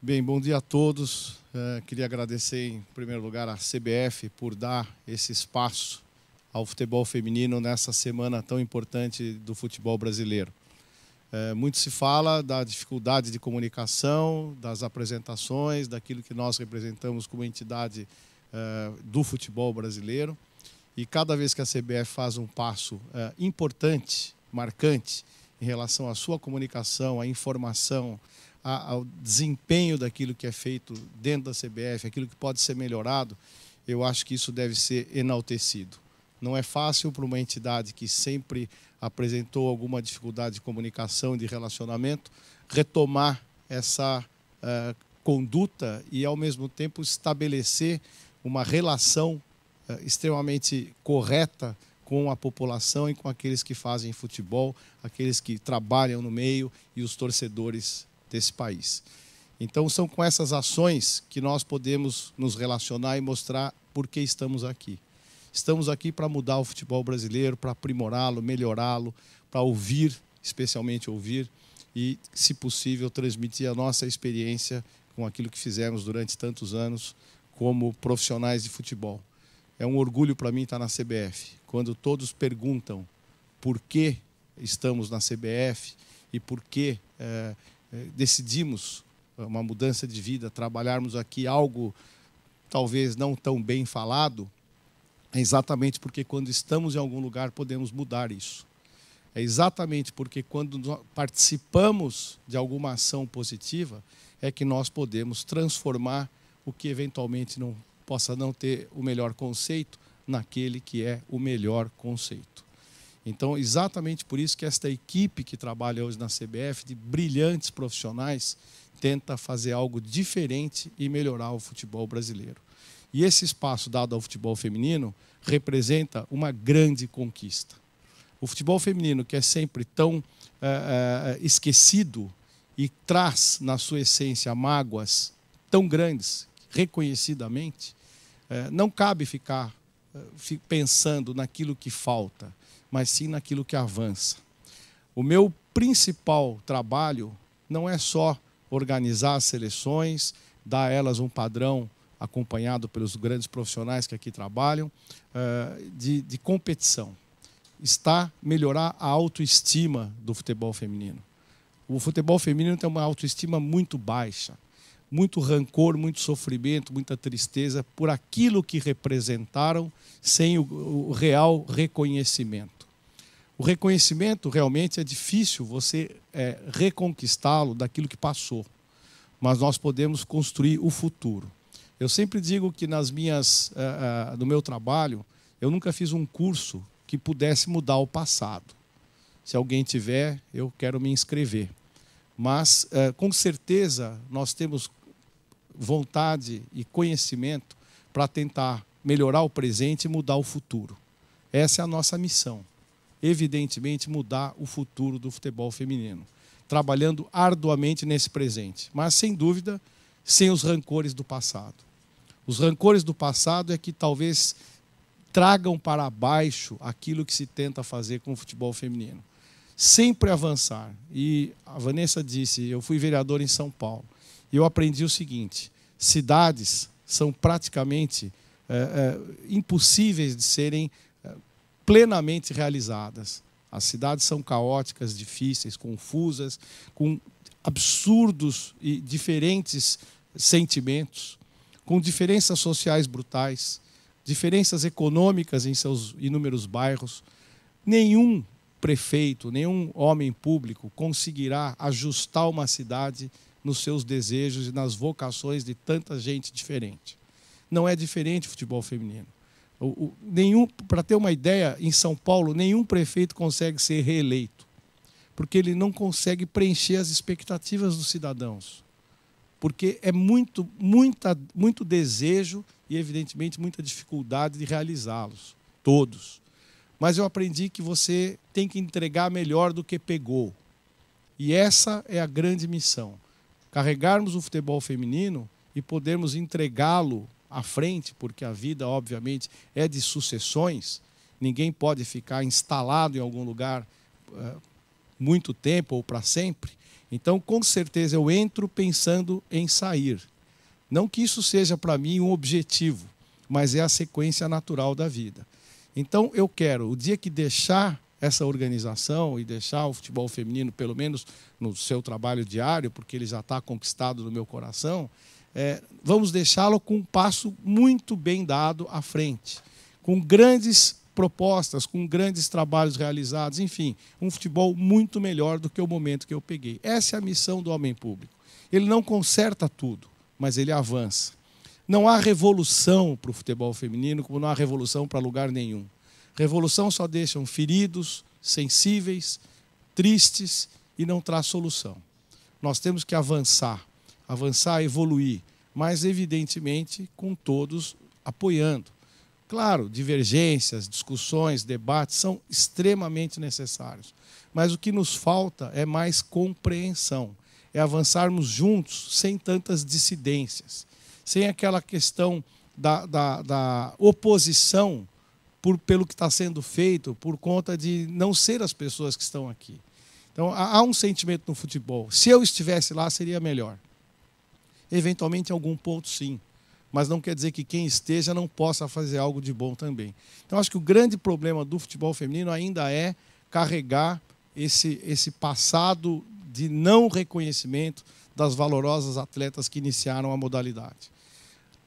Bem, bom dia a todos. Queria agradecer, em primeiro lugar, à CBF por dar esse espaço ao futebol feminino nessa semana tão importante do futebol brasileiro. Muito se fala da dificuldade de comunicação, das apresentações, daquilo que nós representamos como entidade do futebol brasileiro. E cada vez que a CBF faz um passo importante, marcante, em relação à sua comunicação, à informação, ao desempenho daquilo que é feito dentro da CBF, aquilo que pode ser melhorado, eu acho que isso deve ser enaltecido. Não é fácil para uma entidade que sempre apresentou alguma dificuldade de comunicação, de relacionamento, retomar essa conduta e, ao mesmo tempo, estabelecer uma relação extremamente correta com a população e com aqueles que fazem futebol, aqueles que trabalham no meio e os torcedores desse país. Então, são com essas ações que nós podemos nos relacionar e mostrar por que estamos aqui. Estamos aqui para mudar o futebol brasileiro, para aprimorá-lo, melhorá-lo, para ouvir, especialmente ouvir, e, se possível, transmitir a nossa experiência com aquilo que fizemos durante tantos anos como profissionais de futebol. É um orgulho para mim estar na CBF. Quando todos perguntam por que estamos na CBF e por que decidimos uma mudança de vida, trabalharmos aqui algo talvez não tão bem falado, é exatamente porque quando estamos em algum lugar podemos mudar isso. É exatamente porque quando participamos de alguma ação positiva é que nós podemos transformar o que eventualmente possa não ter o melhor conceito naquele que é o melhor conceito. Então, exatamente por isso que esta equipe que trabalha hoje na CBF, de brilhantes profissionais, tenta fazer algo diferente e melhorar o futebol brasileiro. E esse espaço dado ao futebol feminino representa uma grande conquista. O futebol feminino, que é sempre tão esquecido e traz na sua essência mágoas tão grandes, reconhecidamente, não cabe ficar pensando naquilo que falta, mas sim naquilo que avança. O meu principal trabalho não é só organizar as seleções, dar a elas um padrão acompanhado pelos grandes profissionais que aqui trabalham, de competição. Está melhorar a autoestima do futebol feminino. O futebol feminino tem uma autoestima muito baixa, muito rancor, muito sofrimento, muita tristeza por aquilo que representaram sem o real reconhecimento. O reconhecimento realmente é difícil você reconquistá-lo daquilo que passou, mas nós podemos construir o futuro. Eu sempre digo que no meu trabalho, eu nunca fiz um curso que pudesse mudar o passado. Se alguém tiver, eu quero me inscrever. Mas, com certeza, nós temos vontade e conhecimento para tentar melhorar o presente e mudar o futuro. Essa é a nossa missão. Evidentemente, mudar o futuro do futebol feminino, trabalhando arduamente nesse presente, mas, sem dúvida, sem os rancores do passado. Os rancores do passado é que talvez tragam para baixo aquilo que se tenta fazer com o futebol feminino. Sempre avançar. E a Vanessa disse, eu fui vereador em São Paulo, e eu aprendi o seguinte: cidades são praticamente impossíveis de serem plenamente realizadas. As cidades são caóticas, difíceis, confusas, com absurdos e diferentes sentimentos, com diferenças sociais brutais, diferenças econômicas em seus inúmeros bairros. Nenhum prefeito, nenhum homem público conseguirá ajustar uma cidade nos seus desejos e nas vocações de tanta gente diferente. Não é diferente o futebol feminino. Para ter uma ideia, em São Paulo, nenhum prefeito consegue ser reeleito, porque ele não consegue preencher as expectativas dos cidadãos. Porque é muito desejo e, evidentemente, muita dificuldade de realizá-los, todos. Mas eu aprendi que você tem que entregar melhor do que pegou. E essa é a grande missão. Carregarmos o futebol feminino e podermos entregá-lo à frente, porque a vida, obviamente, é de sucessões. Ninguém pode ficar instalado em algum lugar muito tempo ou para sempre, então com certeza eu entro pensando em sair. Não que isso seja para mim um objetivo, mas é a sequência natural da vida. Então eu quero, o dia que deixar essa organização e deixar o futebol feminino, pelo menos no seu trabalho diário, porque ele já está conquistado no meu coração, vamos deixá-lo com um passo muito bem dado à frente, com grandes propostas, com grandes trabalhos realizados, enfim, um futebol muito melhor do que o momento que eu peguei. Essa é a missão do homem público. Ele não conserta tudo, mas ele avança. Não há revolução para o futebol feminino, como não há revolução para lugar nenhum. Revolução só deixa feridos, sensíveis, tristes e não traz solução. Nós temos que avançar, evoluir, mas evidentemente com todos apoiando. Claro, divergências, discussões, debates são extremamente necessários, mas o que nos falta é mais compreensão, é avançarmos juntos, sem tantas dissidências, sem aquela questão da oposição pelo que está sendo feito, por conta de não ser as pessoas que estão aqui. Então, há um sentimento no futebol. Se eu estivesse lá, seria melhor. Eventualmente, em algum ponto, sim. Mas não quer dizer que quem esteja não possa fazer algo de bom também. Então, acho que o grande problema do futebol feminino ainda é carregar esse passado de não reconhecimento das valorosas atletas que iniciaram a modalidade.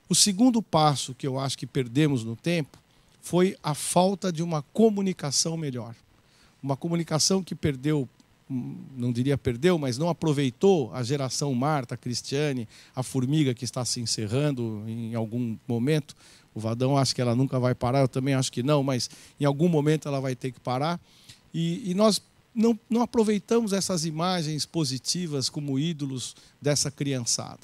O segundo passo que eu acho que perdemos no tempo foi a falta de uma comunicação melhor. Uma comunicação que perdeu, não diria perdeu, mas não aproveitou a geração Marta, Cristiane, a Formiga que está se encerrando em algum momento. O Vadão acho que ela nunca vai parar, eu também acho que não, mas em algum momento ela vai ter que parar. E nós não aproveitamos essas imagens positivas como ídolos dessa criançada.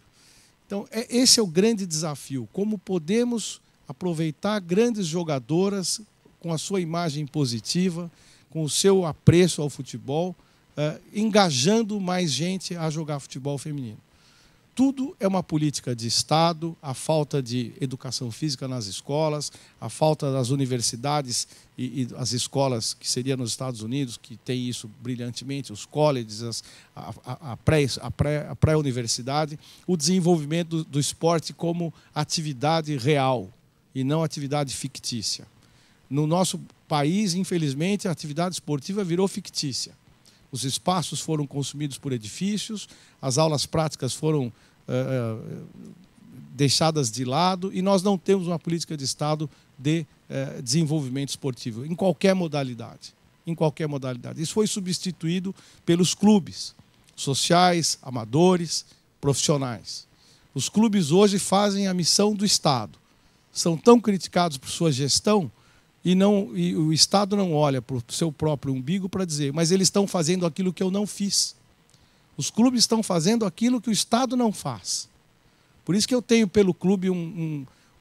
Então, esse é o grande desafio, como podemos aproveitar grandes jogadoras com a sua imagem positiva, com o seu apreço ao futebol, engajando mais gente a jogar futebol feminino. Tudo é uma política de Estado, a falta de educação física nas escolas, a falta das universidades e as escolas, que seria nos Estados Unidos, que tem isso brilhantemente, os colleges, a pré-universidade, o desenvolvimento do esporte como atividade real e não atividade fictícia. No nosso país, infelizmente, a atividade esportiva virou fictícia. Os espaços foram consumidos por edifícios, as aulas práticas foram deixadas de lado e nós não temos uma política de Estado de desenvolvimento esportivo, em qualquer modalidade. Em qualquer modalidade. Isso foi substituído pelos clubes sociais, amadores, profissionais. Os clubes hoje fazem a missão do Estado. São tão criticados por sua gestão e o Estado não olha para o seu próprio umbigo para dizer, mas eles estão fazendo aquilo que eu não fiz. Os clubes estão fazendo aquilo que o Estado não faz. Por isso que eu tenho pelo clube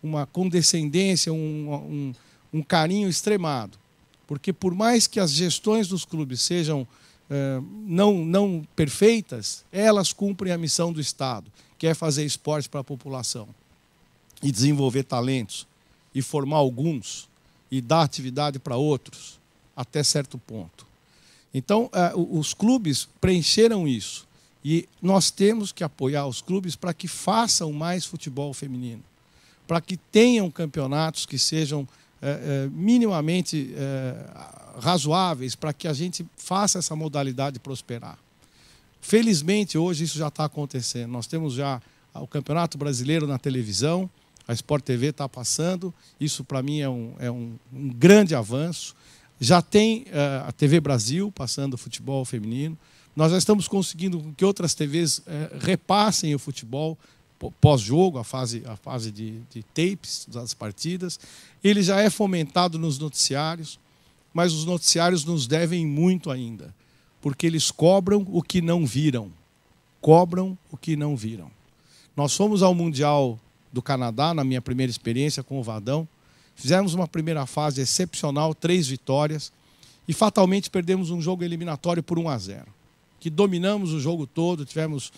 uma condescendência, um carinho extremado. Porque por mais que as gestões dos clubes sejam não perfeitas, elas cumprem a missão do Estado, que é fazer esporte para a população e desenvolver talentos e formar alguns e dar atividade para outros, até certo ponto. Então, os clubes preencheram isso. E nós temos que apoiar os clubes para que façam mais futebol feminino, para que tenham campeonatos que sejam minimamente razoáveis, para que a gente faça essa modalidade prosperar. Felizmente, hoje isso já está acontecendo. Nós temos já o Campeonato Brasileiro na televisão, a Sport TV está passando, isso para mim é um grande avanço. Já tem a TV Brasil passando o futebol feminino. Nós já estamos conseguindo que outras TVs repassem o futebol pós-jogo, a fase de tapes das partidas. Ele já é fomentado nos noticiários, mas os noticiários nos devem muito ainda, porque eles cobram o que não viram. Cobram o que não viram. Nós fomos ao Mundial do Canadá, na minha primeira experiência com o Vadão. Fizemos uma primeira fase excepcional, 3 vitórias, e fatalmente perdemos um jogo eliminatório por 1-0. Que dominamos o jogo todo, tivemos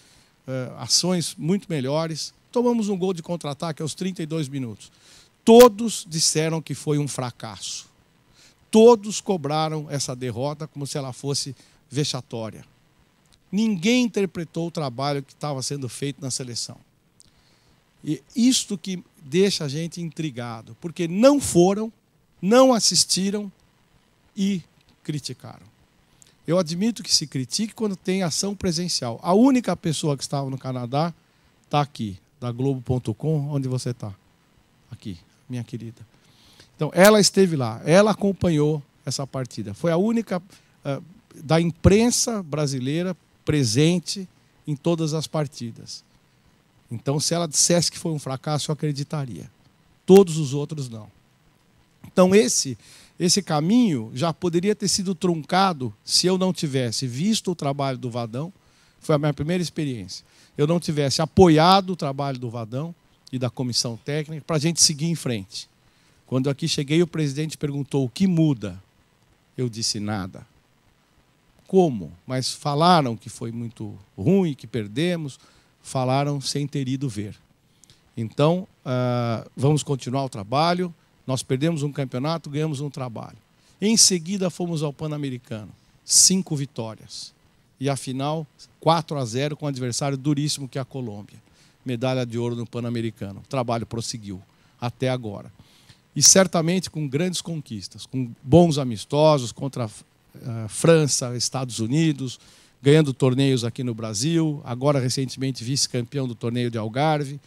ações muito melhores, tomamos um gol de contra-ataque aos 32 minutos. Todos disseram que foi um fracasso. todos cobraram essa derrota como se ela fosse vexatória. Ninguém interpretou o trabalho que estava sendo feito na seleção. E isto que deixa a gente intrigado, porque não foram, não assistiram e criticaram. Eu admito que se critique quando tem ação presencial. A única pessoa que estava no Canadá está aqui, da Globo.com, onde você está. Aqui, minha querida. Então, ela esteve lá, ela acompanhou essa partida. Foi a única da imprensa brasileira presente em todas as partidas. Então, se ela dissesse que foi um fracasso, eu acreditaria. Todos os outros não. Então, esse caminho já poderia ter sido truncado se eu não tivesse visto o trabalho do Vadão. Foi a minha primeira experiência. Eu não tivesse apoiado o trabalho do Vadão e da comissão técnica para a gente seguir em frente. Quando eu aqui cheguei, o presidente perguntou o que muda. Eu disse nada. Como? Mas falaram que foi muito ruim, que perdemos. Falaram sem ter ido ver. Então, vamos continuar o trabalho. Nós perdemos um campeonato, ganhamos um trabalho. Em seguida, fomos ao Pan-Americano. 5 vitórias. E a final, 4-0 com um adversário duríssimo que é a Colômbia. Medalha de ouro no Pan-Americano. O trabalho prosseguiu até agora. E certamente com grandes conquistas, com bons amistosos contra a França, Estados Unidos, ganhando torneios aqui no Brasil, agora recentemente vice-campeão do torneio de Algarve.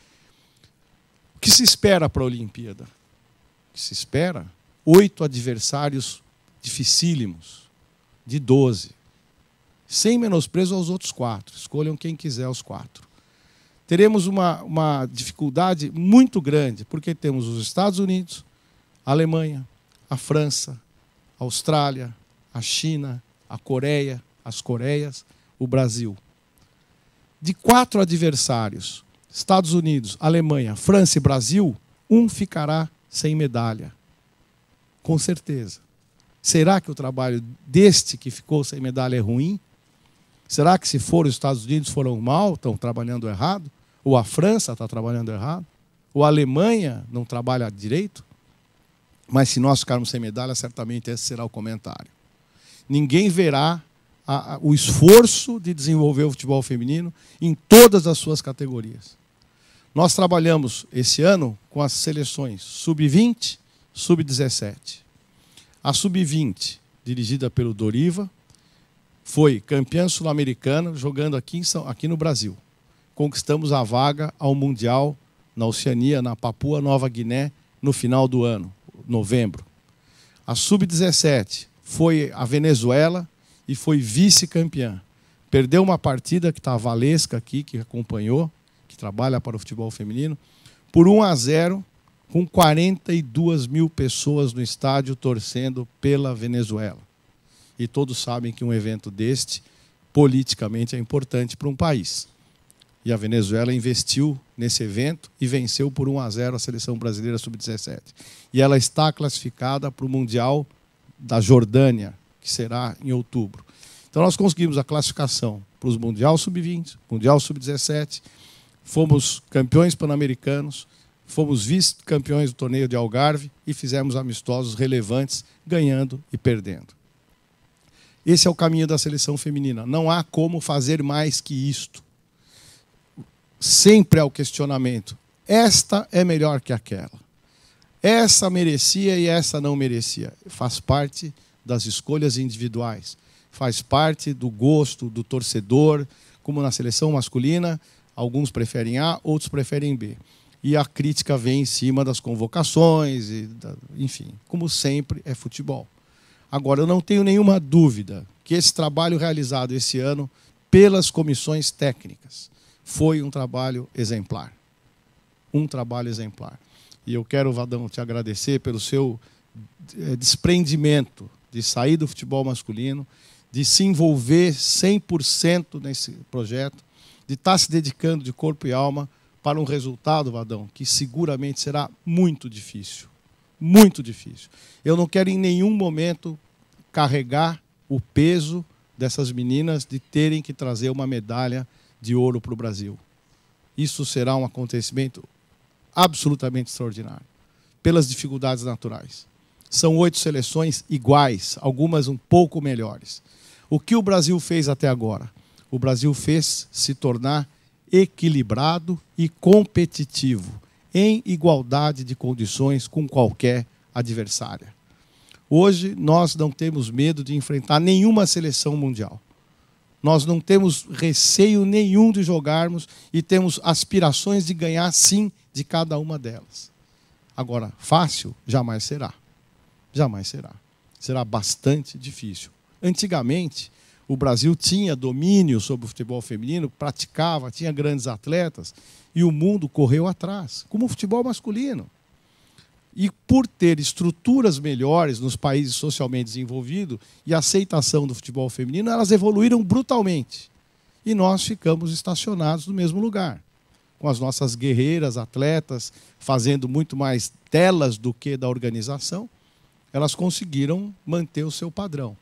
O que se espera para a Olimpíada? O que se espera? 8 adversários dificílimos, de 12. Sem menosprezo aos outros 4. Escolham quem quiser os 4. Teremos uma dificuldade muito grande, porque temos os Estados Unidos, a Alemanha, a França, a Austrália, a China, a Coreia, as Coreias, o Brasil. De 4 adversários, Estados Unidos, Alemanha, França e Brasil, um ficará sem medalha. Com certeza. Será que o trabalho deste que ficou sem medalha é ruim? Será que se for os Estados Unidos foram mal, estão trabalhando errado? Ou a França está trabalhando errado? Ou a Alemanha não trabalha direito? Mas se nós ficarmos sem medalha, certamente esse será o comentário. Ninguém verá o esforço de desenvolver o futebol feminino em todas as suas categorias. Nós trabalhamos esse ano com as seleções sub-20, sub-17. A sub-20, dirigida pelo Doriva, foi campeã sul-americana jogando aqui no Brasil. Conquistamos a vaga ao Mundial na Oceania, na Papua Nova Guiné, no final do ano, novembro. A sub-17 foi a Venezuela e foi vice-campeã. Perdeu uma partida que está a Valesca aqui, que acompanhou, que trabalha para o futebol feminino, por 1-0, com 42 mil pessoas no estádio torcendo pela Venezuela. E todos sabem que um evento deste, politicamente, é importante para um país. E a Venezuela investiu nesse evento e venceu por 1-0 a seleção brasileira sub-17. E ela está classificada para o Mundial da Jordânia, que será em outubro. Então nós conseguimos a classificação para os Mundial sub-20, Mundial sub-17, fomos campeões pan-americanos, fomos vice-campeões do torneio de Algarve e fizemos amistosos relevantes, ganhando e perdendo. Esse é o caminho da seleção feminina. Não há como fazer mais que isto. Sempre há o questionamento. Esta é melhor que aquela. Essa merecia e essa não merecia. Faz parte das escolhas individuais. Faz parte do gosto do torcedor, como na seleção masculina, alguns preferem A, outros preferem B. E a crítica vem em cima das convocações, enfim, como sempre é futebol. Agora, eu não tenho nenhuma dúvida que esse trabalho realizado esse ano pelas comissões técnicas foi um trabalho exemplar. Um trabalho exemplar. E eu quero, Vadão, te agradecer pelo seu desprendimento de sair do futebol masculino, de se envolver 100% nesse projeto, de estar se dedicando de corpo e alma para um resultado, Vadão, que seguramente será muito difícil. Muito difícil. Eu não quero em nenhum momento carregar o peso dessas meninas de terem que trazer uma medalha de ouro para o Brasil. Isso será um acontecimento absolutamente extraordinário, pelas dificuldades naturais. São 8 seleções iguais, algumas um pouco melhores. O que o Brasil fez até agora? O Brasil fez se tornar equilibrado e competitivo, em igualdade de condições com qualquer adversária. Hoje, nós não temos medo de enfrentar nenhuma seleção mundial. Nós não temos receio nenhum de jogarmos e temos aspirações de ganhar, sim, de cada uma delas. Agora, fácil jamais será. Jamais será. Será bastante difícil. Antigamente, o Brasil tinha domínio sobre o futebol feminino, praticava, tinha grandes atletas, e o mundo correu atrás, como o futebol masculino. E por ter estruturas melhores nos países socialmente desenvolvidos e aceitação do futebol feminino, elas evoluíram brutalmente. E nós ficamos estacionados no mesmo lugar, com as nossas guerreiras, atletas, fazendo muito mais delas do que da organização. Elas conseguiram manter o seu padrão.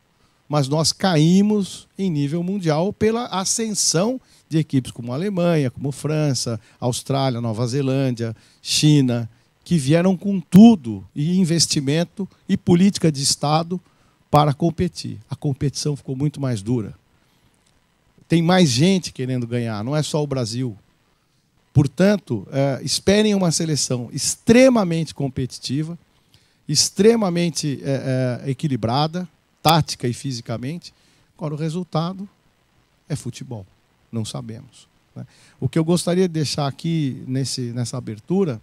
Mas nós caímos em nível mundial pela ascensão de equipes como a Alemanha, como França, Austrália, Nova Zelândia, China, que vieram com tudo, e investimento e política de Estado para competir. A competição ficou muito mais dura. Tem mais gente querendo ganhar, não é só o Brasil. Portanto, esperem uma seleção extremamente competitiva, extremamente equilibrada, tática e fisicamente. Agora, o resultado é futebol. Não sabemos, né? O que eu gostaria de deixar aqui nessa abertura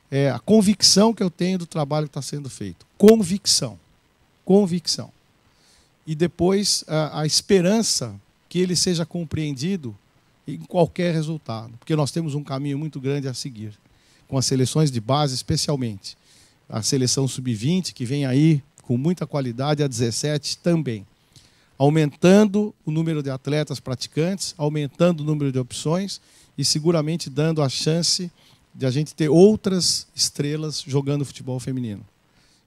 é a convicção que eu tenho do trabalho que está sendo feito. Convicção. Convicção. E depois a esperança que ele seja compreendido em qualquer resultado. Porque nós temos um caminho muito grande a seguir, com as seleções de base especialmente. A seleção sub-20, que vem aí com muita qualidade, a 17 também. Aumentando o número de atletas praticantes, aumentando o número de opções e seguramente dando a chance de a gente ter outras estrelas jogando futebol feminino.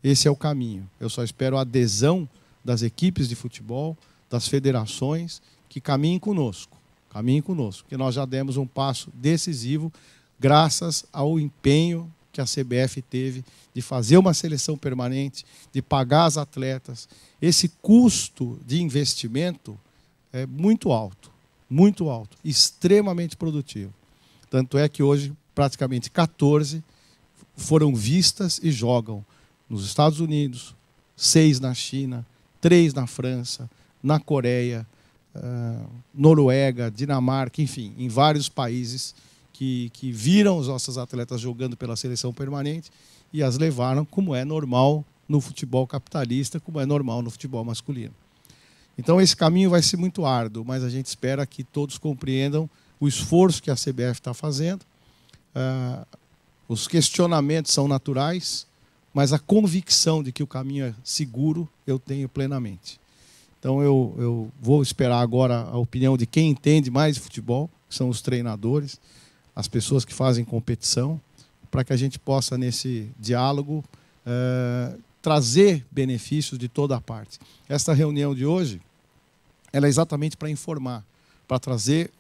Esse é o caminho. Eu só espero a adesão das equipes de futebol, das federações, que caminhem conosco. Caminhem conosco, porque nós já demos um passo decisivo graças ao empenho que a CBF teve de fazer uma seleção permanente, de pagar as atletas. Esse custo de investimento é muito alto, extremamente produtivo. Tanto é que hoje praticamente 14 foram vistas e jogam nos Estados Unidos, 6 na China, 3 na França, na Coreia, Noruega, Dinamarca, enfim, em vários países que viram os nossos atletas jogando pela seleção permanente e as levaram, como é normal no futebol capitalista, como é normal no futebol masculino. Então, esse caminho vai ser muito árduo, mas a gente espera que todos compreendam o esforço que a CBF está fazendo. Os questionamentos são naturais, mas a convicção de que o caminho é seguro, eu tenho plenamente. Então, eu vou esperar agora a opinião de quem entende mais de futebol, que são os treinadores, as pessoas que fazem competição, para que a gente possa, nesse diálogo, trazer benefícios de toda a parte. Esta reunião de hoje ela é exatamente para informar, para trazer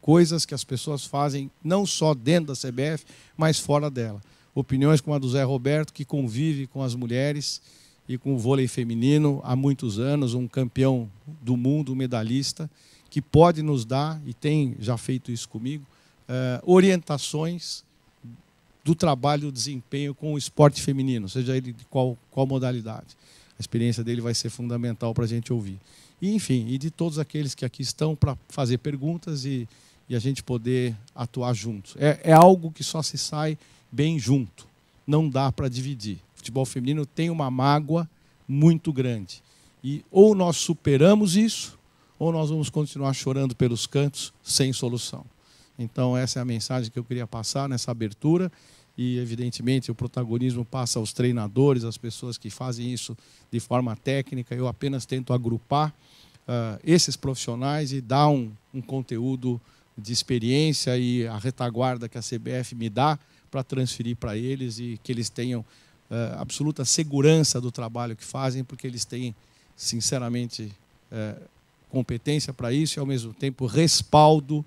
coisas que as pessoas fazem, não só dentro da CBF, mas fora dela. Opiniões como a do Zé Roberto, que convive com as mulheres e com o vôlei feminino há muitos anos, um campeão do mundo, um medalhista, que pode nos dar, e tem já feito isso comigo, orientações do trabalho, do desempenho com o esporte feminino, seja ele de qual modalidade. A experiência dele vai ser fundamental para a gente ouvir. E, enfim, e de todos aqueles que aqui estão para fazer perguntas e a gente poder atuar juntos. É algo que só se sai bem junto, não dá para dividir. O futebol feminino tem uma mágoa muito grande. E ou nós superamos isso, ou nós vamos continuar chorando pelos cantos sem solução. Então, essa é a mensagem que eu queria passar nessa abertura. E, evidentemente, o protagonismo passa aos treinadores, às pessoas que fazem isso de forma técnica. Eu apenas tento agrupar esses profissionais e dar um conteúdo de experiência e a retaguarda que a CBF me dá para transferir para eles e que eles tenham absoluta segurança do trabalho que fazem, porque eles têm, sinceramente, competência para isso e, ao mesmo tempo, respaldo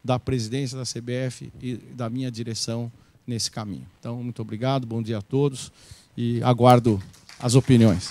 da presidência da CBF e da minha direção nesse caminho. Então, muito obrigado, bom dia a todos e aguardo as opiniões.